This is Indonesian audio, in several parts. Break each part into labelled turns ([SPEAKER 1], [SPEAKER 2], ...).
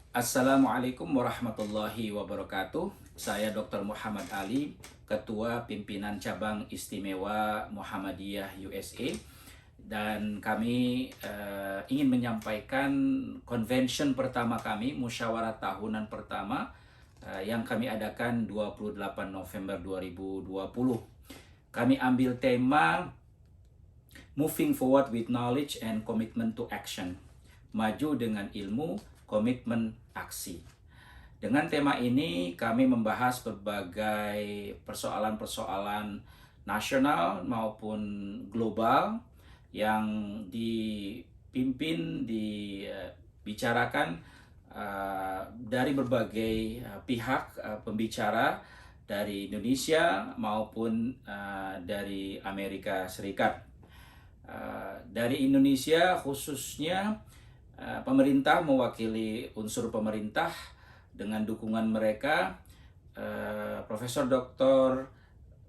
[SPEAKER 1] Assalamualaikum warahmatullahi wabarakatuh. Saya Dr. Muhammad Ali, Ketua Pimpinan Cabang Istimewa Muhammadiyah USA. Dan kami ingin menyampaikan convention pertama kami, musyawarah tahunan pertama yang kami adakan 28 November 2020. Kami ambil tema Moving Forward with Knowledge and Commitment to Action. Maju dengan ilmu, komitmen, aksi. Dengan tema ini kami membahas berbagai persoalan-persoalan nasional maupun global yang dipimpin, dibicarakan dari berbagai pihak pembicara dari Indonesia maupun dari Amerika Serikat. Dari Indonesia khususnya pemerintah mewakili unsur pemerintah dengan dukungan mereka, Profesor Dr.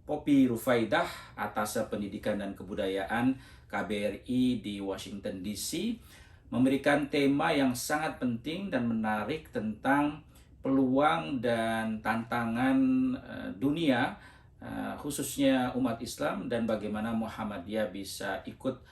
[SPEAKER 1] Poppy Rufaidah, Atas Pendidikan dan Kebudayaan KBRI di Washington DC, memberikan tema yang sangat penting dan menarik tentang peluang dan tantangan dunia, khususnya umat Islam, dan bagaimana Muhammadiyah bisa ikut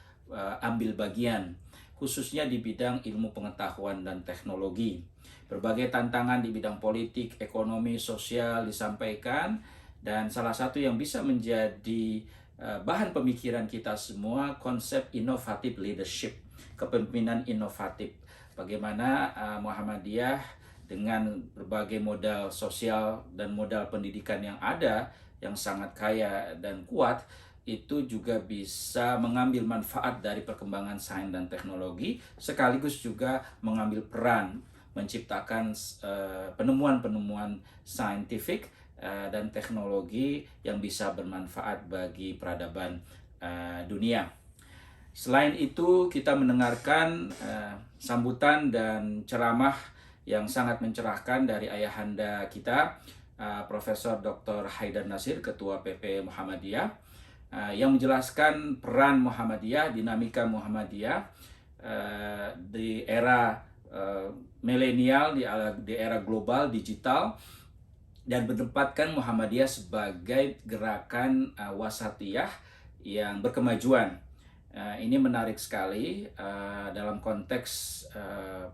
[SPEAKER 1] ambil bagian, khususnya di bidang ilmu pengetahuan dan teknologi. Berbagai tantangan di bidang politik, ekonomi, sosial disampaikan, dan salah satu yang bisa menjadi bahan pemikiran kita semua, konsep inovatif leadership, kepemimpinan inovatif. Bagaimana Muhammadiyah dengan berbagai modal sosial dan modal pendidikan yang ada, yang sangat kaya dan kuat, itu juga bisa mengambil manfaat dari perkembangan sains dan teknologi, sekaligus juga mengambil peran menciptakan penemuan-penemuan saintifik dan teknologi yang bisa bermanfaat bagi peradaban dunia. Selain itu, kita mendengarkan sambutan dan ceramah yang sangat mencerahkan dari ayahanda kita, Profesor Dr. Haidar Nasir, Ketua PP Muhammadiyah, yang menjelaskan peran Muhammadiyah, dinamika Muhammadiyah di era milenial, di era global digital, dan menempatkan Muhammadiyah sebagai gerakan wasatiyah yang berkemajuan. Ini menarik sekali dalam konteks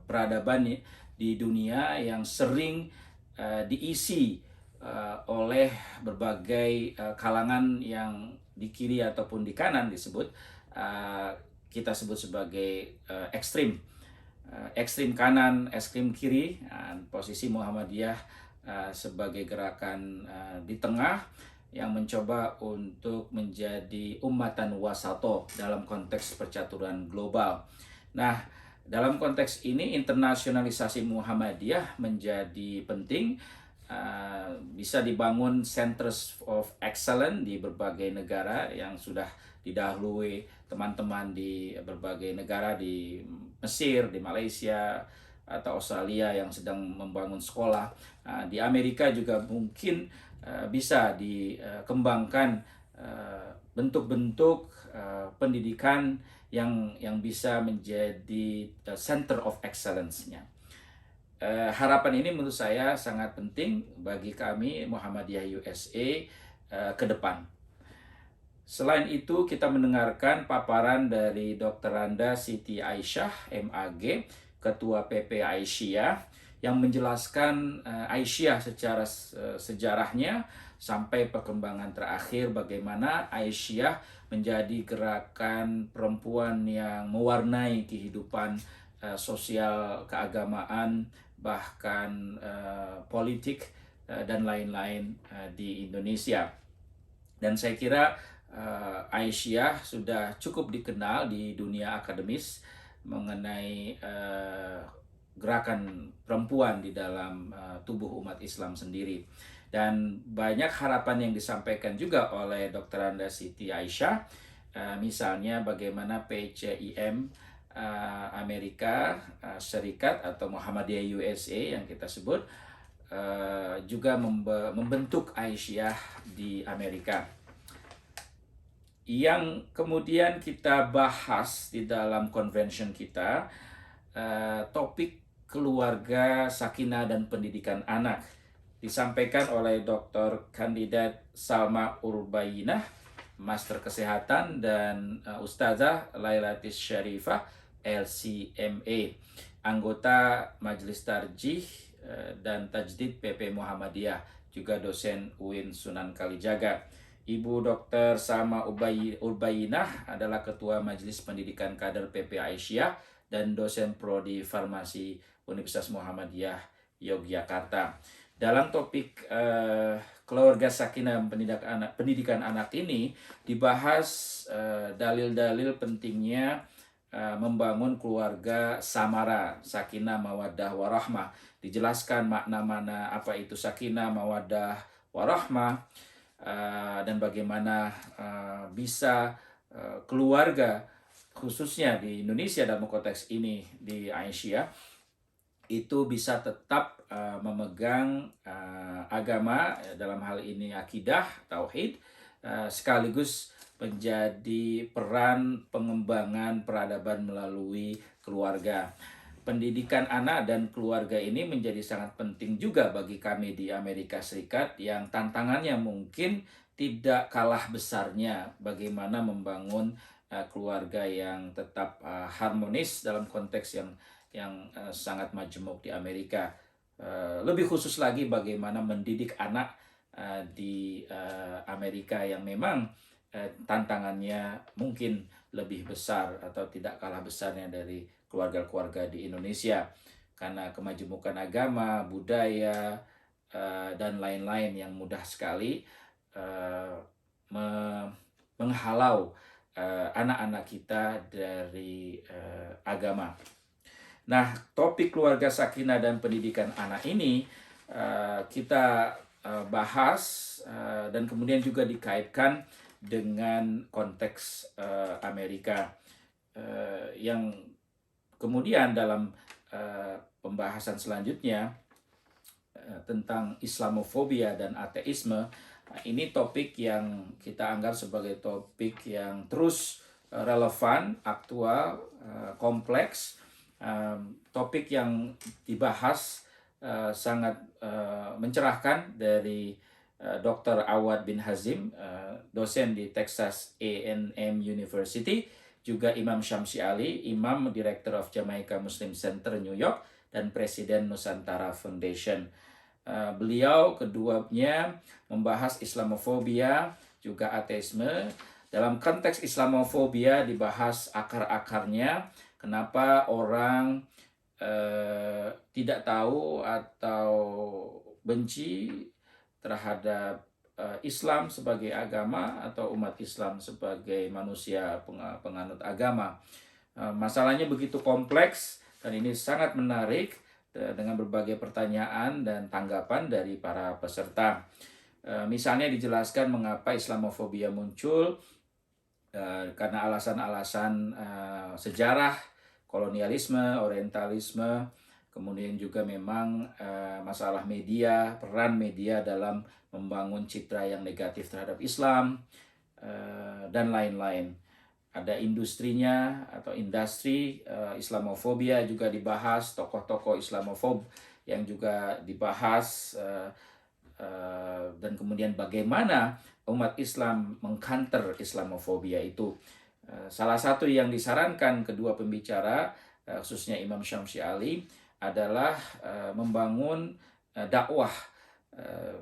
[SPEAKER 1] peradaban di dunia yang sering diisi oleh berbagai kalangan yang di kiri ataupun di kanan disebut, kita sebut sebagai ekstrim. Ekstrim kanan, ekstrim kiri, posisi Muhammadiyah sebagai gerakan di tengah yang mencoba untuk menjadi ummatan wasato dalam konteks percaturan global. Nah, dalam konteks ini internasionalisasi Muhammadiyah menjadi penting. Bisa dibangun centers of excellence di berbagai negara yang sudah didahului teman-teman di berbagai negara, di Mesir, di Malaysia, atau Australia yang sedang membangun sekolah. Di Amerika juga mungkin bisa dikembangkan bentuk-bentuk pendidikan yang bisa menjadi center of excellence-nya. Harapan ini menurut saya sangat penting bagi kami Muhammadiyah USA ke depan. Selain itu, kita mendengarkan paparan dari Dr. Randa Siti Aisyah, MAG, Ketua PP Aisyah, yang menjelaskan Aisyah secara sejarahnya sampai perkembangan terakhir, bagaimana Aisyah menjadi gerakan perempuan yang mewarnai kehidupan sosial, keagamaan, bahkan politik dan lain-lain di Indonesia. Dan saya kira Aisyah sudah cukup dikenal di dunia akademis mengenai gerakan perempuan di dalam tubuh umat Islam sendiri. Dan banyak harapan yang disampaikan juga oleh Dr. Randa Siti Aisyah, misalnya bagaimana PCIM Amerika Serikat atau Muhammadiyah USA yang kita sebut juga membentuk Aisyah di Amerika. Yang kemudian kita bahas di dalam convention kita, topik keluarga, sakinah, dan pendidikan anak. Disampaikan oleh Dr. Kandidat Salma Urbainah, Master Kesehatan, dan Ustazah Lailatis Syarifah, LCMA, anggota Majelis Tarjih dan Tajdid PP Muhammadiyah, juga dosen UIN Sunan Kalijaga. Ibu Dr. Salma Urbainah adalah Ketua Majelis Pendidikan Kader PP Aisyah dan dosen prodi Farmasi Universitas Muhammadiyah Yogyakarta. Dalam topik keluarga sakinah pendidikan anak ini dibahas dalil-dalil pentingnya membangun keluarga samara, sakinah, mawaddah, warahmah. Dijelaskan makna-makna apa itu sakinah, mawaddah, warahmah, dan bagaimana bisa keluarga, khususnya di Indonesia dalam konteks ini di Aisyah, itu bisa tetap memegang agama, dalam hal ini akidah, tauhid, sekaligus menjadi peran pengembangan peradaban melalui keluarga. Pendidikan anak dan keluarga ini menjadi sangat penting juga bagi kami di Amerika Serikat, yang tantangannya mungkin tidak kalah besarnya bagaimana membangun keluarga yang tetap harmonis dalam konteks yang sangat majemuk di Amerika. Lebih khusus lagi bagaimana mendidik anak di Amerika yang memang tantangannya mungkin lebih besar atau tidak kalah besarnya dari keluarga-keluarga di Indonesia, karena kemajemukan agama, budaya, dan lain-lain yang mudah sekali menghalau anak-anak kita dari agama. Nah, topik keluarga sakinah dan pendidikan anak ini kita bahas dan kemudian juga dikaitkan dengan konteks Amerika, yang kemudian dalam pembahasan selanjutnya tentang Islamofobia dan ateisme, ini topik yang kita anggap sebagai topik yang terus relevan, aktual, kompleks, topik yang dibahas sangat mencerahkan dari Dr. Awad bin Hazim, dosen di Texas A&M University, juga Imam Syamsi Ali, Imam Director of Jamaica Muslim Center New York, dan Presiden Nusantara Foundation. Beliau keduanya membahas Islamofobia juga ateisme. Dalam konteks Islamofobia dibahas akar-akarnya, kenapa orang tidak tahu atau benci terhadap Islam sebagai agama atau umat Islam sebagai manusia penganut agama. Masalahnya begitu kompleks dan ini sangat menarik dengan berbagai pertanyaan dan tanggapan dari para peserta. Misalnya dijelaskan mengapa Islamofobia muncul, karena alasan-alasan sejarah, kolonialisme, orientalisme, kemudian juga memang masalah media, peran media dalam membangun citra yang negatif terhadap Islam, dan lain-lain. Ada industrinya atau industri Islamofobia juga dibahas, tokoh-tokoh Islamofob yang juga dibahas, dan kemudian bagaimana umat Islam mengcounter Islamofobia itu. Salah satu yang disarankan kedua pembicara, khususnya Imam Syamsi Ali, adalah membangun dakwah,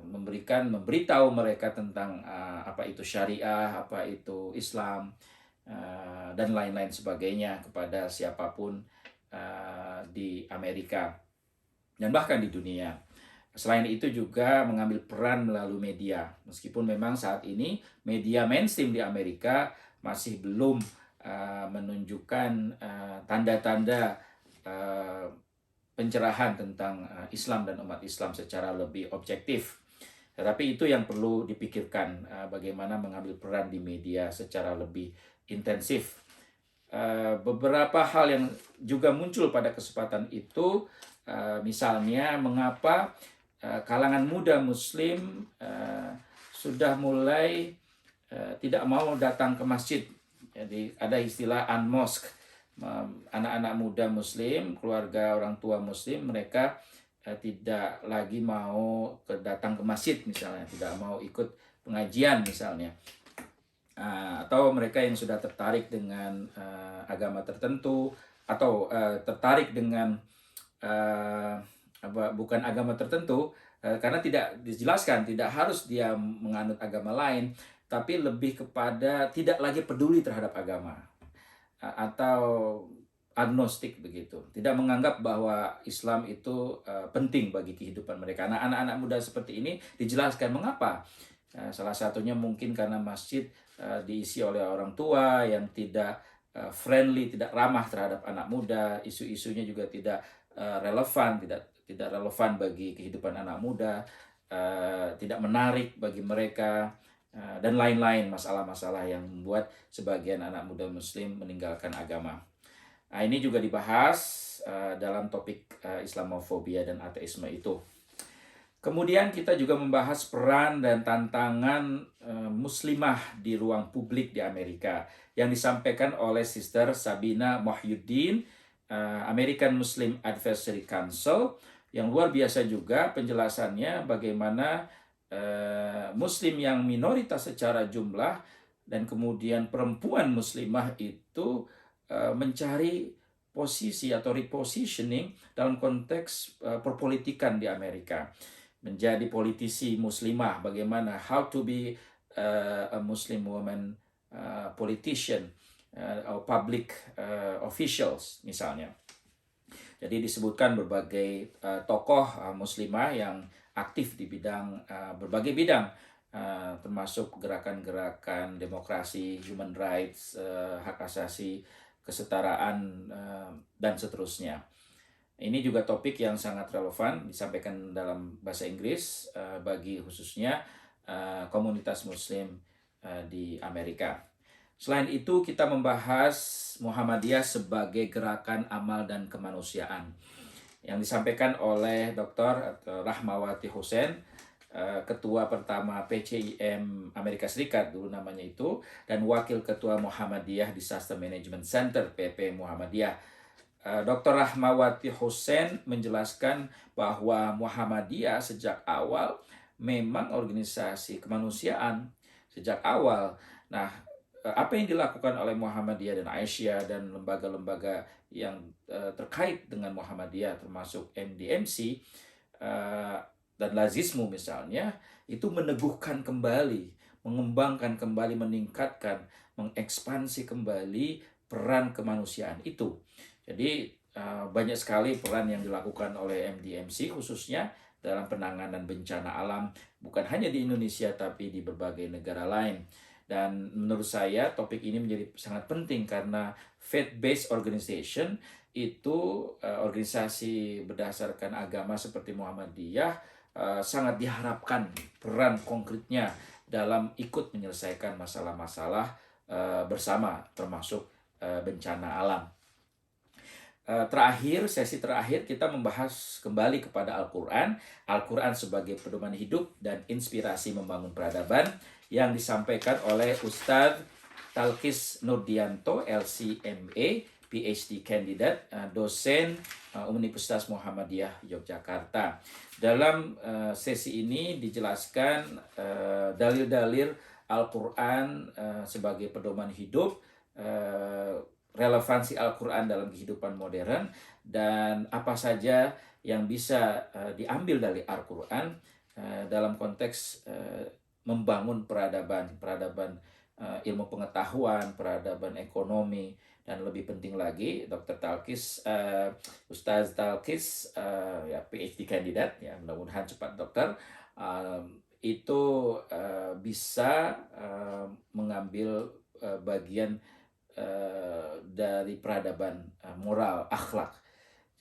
[SPEAKER 1] memberitahu mereka tentang apa itu syariah, apa itu Islam, dan lain-lain sebagainya kepada siapapun di Amerika dan bahkan di dunia. Selain itu juga mengambil peran melalui media, meskipun memang saat ini media mainstream di Amerika masih belum menunjukkan tanda-tanda pencerahan tentang Islam dan umat Islam secara lebih objektif. Tetapi itu yang perlu dipikirkan, bagaimana mengambil peran di media secara lebih intensif. Beberapa hal yang juga muncul pada kesempatan itu, misalnya mengapa kalangan muda Muslim sudah mulai tidak mau datang ke masjid. Jadi ada istilah unmosque, anak-anak muda Muslim, keluarga orang tua Muslim, mereka tidak lagi mau datang ke masjid misalnya, tidak mau ikut pengajian misalnya. Atau mereka yang sudah tertarik dengan agama tertentu, atau tertarik dengan bukan agama tertentu, karena tidak dijelaskan, tidak harus dia menganut agama lain, tapi lebih kepada tidak lagi peduli terhadap agama, atau agnostik begitu, tidak menganggap bahwa Islam itu penting bagi kehidupan mereka. Nah, anak-anak muda seperti ini dijelaskan mengapa. Salah satunya mungkin karena masjid diisi oleh orang tua yang tidak friendly, tidak ramah terhadap anak muda, isu-isunya juga tidak relevan, tidak relevan bagi kehidupan anak muda, tidak menarik bagi mereka, dan lain-lain masalah-masalah yang membuat sebagian anak muda Muslim meninggalkan agama. Nah, ini juga dibahas dalam topik Islamofobia dan ateisme itu. Kemudian kita juga membahas peran dan tantangan muslimah di ruang publik di Amerika yang disampaikan oleh Sister Sabina Mohyuddin, American Muslim Advisory Council, yang luar biasa juga penjelasannya bagaimana Muslim yang minoritas secara jumlah dan kemudian perempuan muslimah itu mencari posisi atau repositioning dalam konteks perpolitikan di Amerika. Menjadi politisi muslimah, bagaimana how to be a Muslim woman politician or public officials misalnya. Jadi disebutkan berbagai tokoh muslimah yang aktif di bidang berbagai bidang, termasuk gerakan-gerakan demokrasi, human rights, hak asasi, kesetaraan, dan seterusnya. Ini juga topik yang sangat relevan disampaikan dalam bahasa Inggris bagi khususnya komunitas Muslim di Amerika. Selain itu, kita membahas Muhammadiyah sebagai gerakan amal dan kemanusiaan yang disampaikan oleh Dr. Rahmawati Hussein, ketua pertama PCIM Amerika Serikat dulu namanya itu, dan wakil ketua Muhammadiyah Disaster Management Center PP Muhammadiyah. Dr. Rahmawati Hussein menjelaskan bahwa Muhammadiyah sejak awal memang organisasi kemanusiaan sejak awal. Nah, apa yang dilakukan oleh Muhammadiyah dan Aisyah dan lembaga-lembaga yang terkait dengan Muhammadiyah termasuk MDMC dan Lazismu misalnya, itu meneguhkan kembali, mengembangkan kembali, meningkatkan, mengekspansi kembali peran kemanusiaan itu. Jadi banyak sekali peran yang dilakukan oleh MDMC khususnya dalam penanganan bencana alam, bukan hanya di Indonesia tapi di berbagai negara lain. Dan menurut saya topik ini menjadi sangat penting karena faith-based organization itu organisasi berdasarkan agama seperti Muhammadiyah sangat diharapkan peran konkretnya dalam ikut menyelesaikan masalah-masalah bersama termasuk bencana alam. Sesi terakhir kita membahas kembali kepada Al-Quran. Al-Quran sebagai pedoman hidup dan inspirasi membangun peradaban yang disampaikan oleh Ustadz Talkis Nurdianto, LCMA, PhD candidate, dosen Universitas Muhammadiyah Yogyakarta. Dalam sesi ini dijelaskan dalil-dalil Al-Quran sebagai pedoman hidup, relevansi Al-Quran dalam kehidupan modern, dan apa saja yang bisa diambil dari Al-Quran dalam konteks membangun peradaban ilmu pengetahuan, peradaban ekonomi, dan lebih penting lagi Dr. Talkis, Ustaz Talkis, ya PhD kandidat, ya mudah-mudahan cepat dokter, itu bisa mengambil bagian dari peradaban moral, akhlak.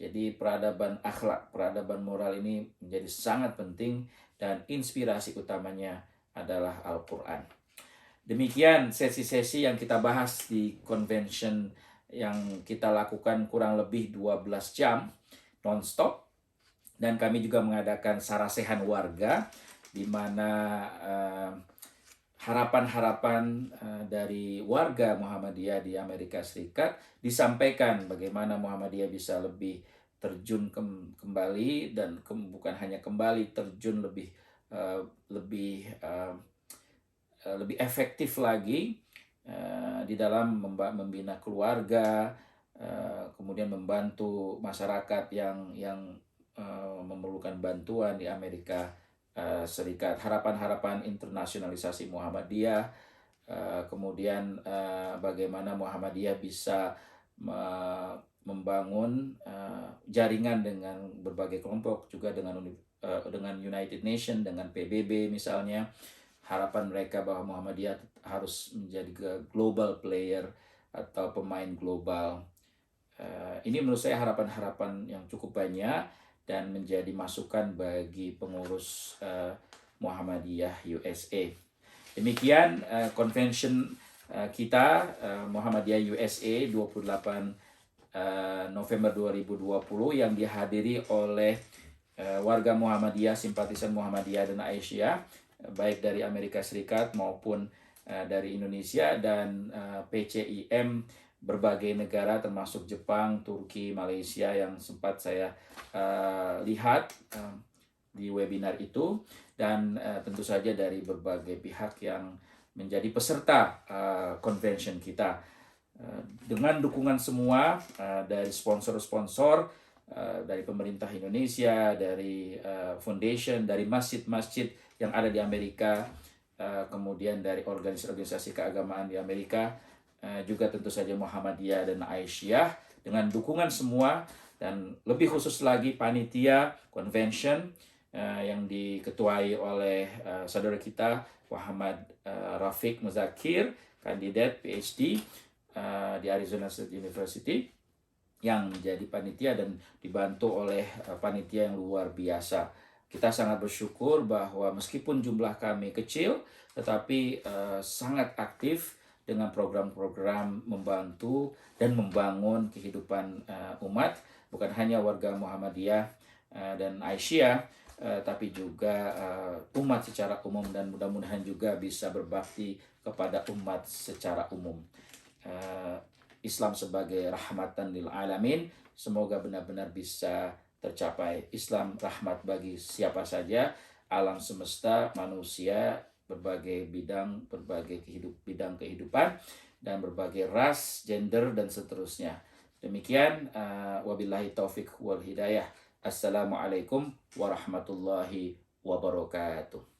[SPEAKER 1] Jadi peradaban akhlak, peradaban moral ini menjadi sangat penting dan inspirasi utamanya adalah Al-Quran. Demikian sesi-sesi yang kita bahas di convention yang kita lakukan kurang lebih 12 jam non-stop. Dan kami juga mengadakan sarasehan warga di mana harapan-harapan dari warga Muhammadiyah di Amerika Serikat, disampaikan bagaimana Muhammadiyah bisa lebih terjun kembali, dan bukan hanya kembali, terjun eh, lebih eh, lebih efektif lagi di dalam membina keluarga, kemudian membantu masyarakat yang memerlukan bantuan di Amerika Serikat. Harapan-harapan internasionalisasi Muhammadiyah, kemudian bagaimana Muhammadiyah bisa membangun jaringan dengan berbagai kelompok, juga dengan United Nations, dengan PBB misalnya. Harapan mereka bahwa Muhammadiyah harus menjadi global player atau pemain global. Ini menurut saya harapan-harapan yang cukup banyak dan menjadi masukan bagi pengurus Muhammadiyah USA. Demikian convention kita Muhammadiyah USA 28 November 2020 yang dihadiri oleh warga Muhammadiyah, simpatisan Muhammadiyah dan Aisyah, baik dari Amerika Serikat maupun dari Indonesia, dan PCIM berbagai negara termasuk Jepang, Turki, Malaysia yang sempat saya lihat di webinar itu, dan tentu saja dari berbagai pihak yang menjadi peserta convention kita. Dengan dukungan semua dari sponsor-sponsor, dari pemerintah Indonesia, dari foundation, dari masjid-masjid yang ada di Amerika, kemudian dari organisasi-organisasi keagamaan di Amerika, juga tentu saja Muhammadiyah dan Aisyah, dengan dukungan semua, dan lebih khusus lagi panitia convention yang diketuai oleh saudara kita Muhammad Rafiq Muzakir, kandidat PhD di Arizona State University, yang menjadi panitia dan dibantu oleh panitia yang luar biasa. Kita sangat bersyukur bahwa meskipun jumlah kami kecil, tetapi sangat aktif dengan program-program membantu dan membangun kehidupan umat, bukan hanya warga Muhammadiyah dan Aisyah, tapi juga umat secara umum, dan mudah-mudahan juga bisa berbakti kepada umat secara umum. Islam sebagai rahmatan lil alamin, semoga benar-benar bisa tercapai. Islam rahmat bagi siapa saja, alam semesta, manusia, berbagai bidang kehidupan, dan berbagai ras, gender, dan seterusnya. Demikian, wabillahi taufik wal hidayah. Assalamualaikum warahmatullahi wabarakatuh.